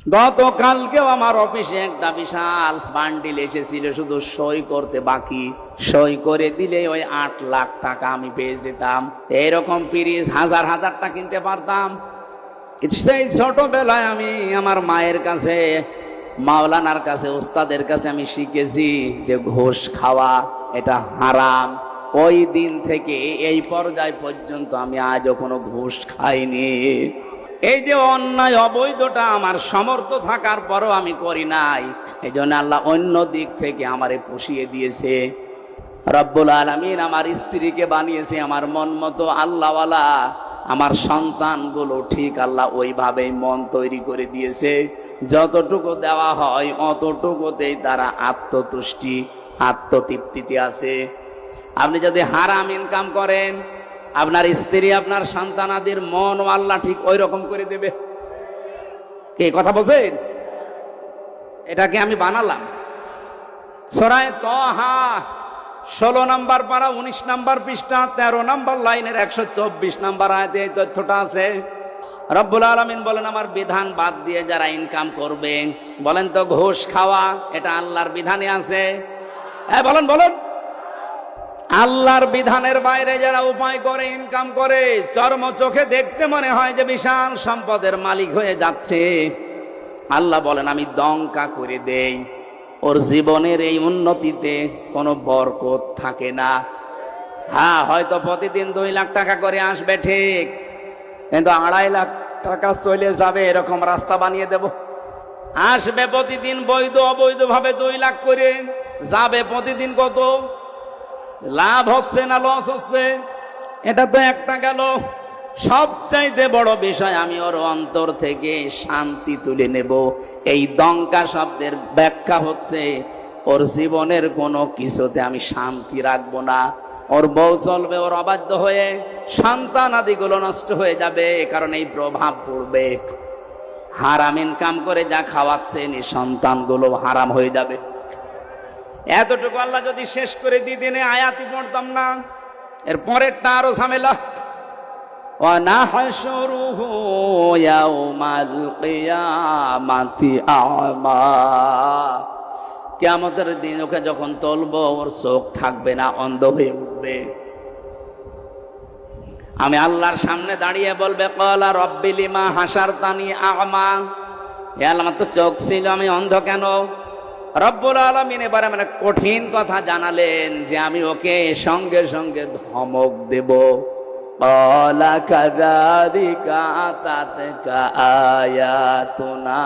গতকালকেও আমার অফিসে একটা বিশাল বান্ডিল এসেছিল, শুধু সই করতে বাকি। সই করে দিলে ওই 8 লাখ টাকা আমি পেয়ে যেতাম। এরকম পিরিজ হাজার হাজারটা কিনতে পারতাম। সেই ছোটবেলায় আমি আমার মায়ের কাছে, মাওলানার কাছে, ওস্তাদের কাছে আমি শিখেছি যে ঘুষ খাওয়া এটা হারাম। ওই দিন থেকে এই পর্যায় পর্যন্ত আমি আজও কোনো ঘুষ খাইনি। এই যে অন্যায় অবৈধটা আমার সমর্থ থাকার পরও আমি করি নাই, এই জন্য আল্লাহ অন্য দিক থেকে আমারে পুষিয়ে দিয়েছে। রব্বুল আলামিন আমার স্ত্রীকে বানিয়েছে আমার মন মতো আল্লাহওয়ালা। আমার সন্তানগুলো ঠিক আল্লাহ ওইভাবেই মন তৈরি করে দিয়েছে। যতটুকু দেওয়া হয় অতটুকুতেই তারা আত্মতুষ্টি, আত্মতৃপ্তিতে আছে। আপনি যদি হারাম ইনকাম করেন, আপনার স্ত্রী, আপনার সন্তানাদের মন ও আল্লাহ ঠিক ওই রকম করে দেবে। কে কথা বলছেন? এটাকে আমি বানালাম। সূরা তাহা 16 নম্বর পারা 19 নম্বর পৃষ্ঠা 13 নম্বর লাইনের 124 নম্বর আয়াতে এই তথ্যটা আছে। রব্বুল আলামিন বলেন, আমার বিধান বাদ দিয়ে যারা ইনকাম করবে, বলেন তো ঘুষ খাওয়া এটা আল্লাহর বিধানে আছে? হ্যাঁ বলেন বলেন। আল্লাহর বিধানের বাইরে যারা উপায় করে ইনকাম করে, চর্ম চোখে দেখতে মনে হয় যে বিশাল সম্পদের মালিক হয়ে যাচ্ছে, আল্লাহ বলেন আমি দঙ্কা করে দেই। ওর জীবনের এই উন্নতিতে কোনো বরকত থাকে না। হ্যাঁ, হয়তো প্রতিদিন 2 লাখ টাকা করে আসবে ঠিক, কিন্তু 2.5 লাখ টাকা চলে যাবে এরকম রাস্তা বানিয়ে দেব। আসবে প্রতিদিন বৈধ অবৈধ ভাবে 2 লাখ করে, যাবে প্রতিদিন কত? লাভ হচ্ছে না লস হচ্ছে? এটা তো একটা গেল। সবচাইতে বড় বিষয়, আমি ওর অন্তর থেকে শান্তি তুলে নেব। এই দঙ্কা শব্দের ব্যাখ্যা হচ্ছে ওর জীবনের কোনো কিছুতে আমি শান্তি রাখবো না। ওর বউ চলবে ওর অবাধ্য হয়ে, সন্তান আদিগুলো নষ্ট হয়ে যাবে, কারণ এই প্রভাব পড়বে। হারাম ইনকাম করে যা খাওয়াচ্ছেন এই সন্তানগুলো হারাম হয়ে যাবে। এতটুকু আল্লাহ যদি শেষ করে দিতেন আয়াতই পড়তাম না। এর পরেরটা আরো ঝামেলা। ওয়ানাহশুরুহু ইয়াউমাল কিয়ামাতি আ'মা, কিয়ামতের দিন ওকে যখন তুলবো ওর চোখ থাকবে না, অন্ধ হয়ে উঠবে। আমি আল্লাহর সামনে দাঁড়িয়ে বলবে, ক্বালা রাব্বি লিমা হাসারতানি আ'মা, হে আল্লাহ আমার তো চোখ ছিল, আমি অন্ধ কেন? রব্বুল আলামিন এবারে মানে কঠিন কথা জানালেন যে আমি ওকে সঙ্গে সঙ্গে ধমক দেব। ক্বালা কাযালিকা আতাতকা আয়াতুনা।